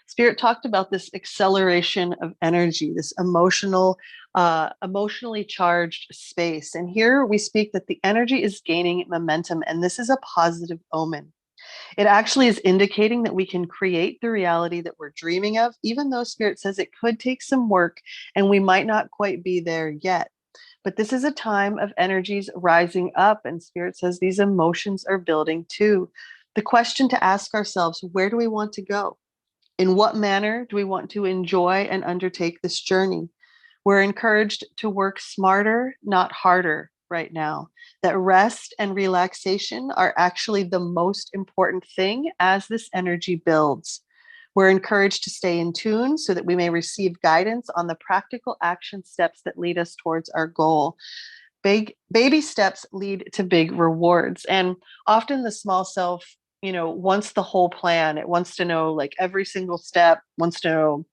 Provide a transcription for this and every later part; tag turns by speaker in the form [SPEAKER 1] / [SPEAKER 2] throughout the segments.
[SPEAKER 1] Spirit talked about this acceleration of energy, this emotionally charged space. And here we speak that the energy is gaining momentum, and this is a positive omen. It actually is indicating that we can create the reality that we're dreaming of, even though Spirit says it could take some work and we might not quite be there yet. But this is a time of energies rising up, and Spirit says these emotions are building too. The question to ask ourselves, where do we want to go? In what manner do we want to enjoy and undertake this journey? We're encouraged to work smarter, not harder right now. That rest and relaxation are actually the most important thing as this energy builds. We're encouraged to stay in tune so that we may receive guidance on the practical action steps that lead us towards our goal. Big baby steps lead to big rewards. And often the small self, wants the whole plan. It wants to know like every single step, wants to know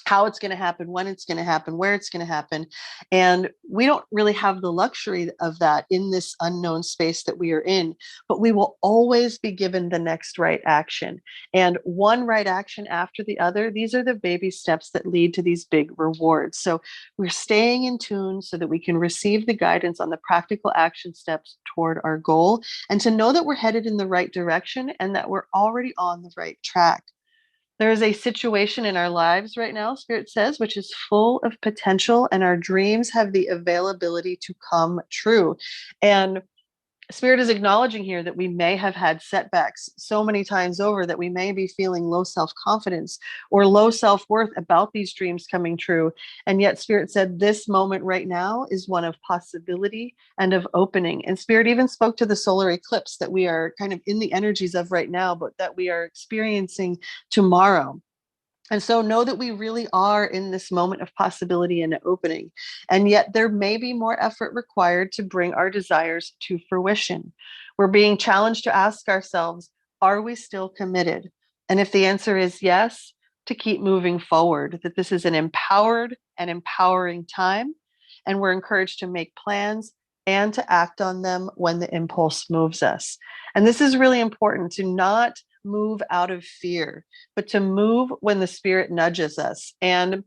[SPEAKER 1] how it's going to happen, when it's going to happen, where it's going to happen. And we don't really have the luxury of that in this unknown space that we are in, but we will always be given the next right action. And one right action after the other, these are the baby steps that lead to these big rewards. So we're staying in tune so that we can receive the guidance on the practical action steps toward our goal, and to know that we're headed in the right direction and that we're already on the right track. There is a situation in our lives right now, Spirit says, which is full of potential, and our dreams have the availability to come true. And Spirit is acknowledging here that we may have had setbacks so many times over that we may be feeling low self-confidence or low self-worth about these dreams coming true. And yet Spirit said this moment right now is one of possibility and of opening. And Spirit even spoke to the solar eclipse that we are kind of in the energies of right now, but that we are experiencing tomorrow. And so know that we really are in this moment of possibility and opening. And yet there may be more effort required to bring our desires to fruition. We're being challenged to ask ourselves, are we still committed? And if the answer is yes, to keep moving forward, that this is an empowered and empowering time. And we're encouraged to make plans and to act on them when the impulse moves us. And this is really important, to not move out of fear, but to move when the Spirit nudges us. And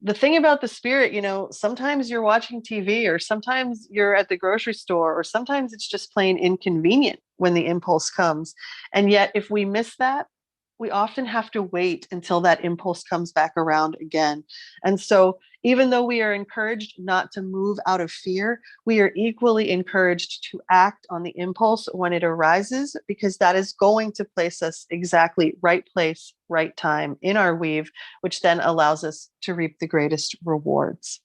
[SPEAKER 1] the thing about the Spirit, sometimes you're watching TV, or sometimes you're at the grocery store, or sometimes it's just plain inconvenient when the impulse comes. And yet, if we miss that, we often have to wait until that impulse comes back around again. And so, even though we are encouraged not to move out of fear, we are equally encouraged to act on the impulse when it arises, because that is going to place us exactly right place, right time in our weave, which then allows us to reap the greatest rewards.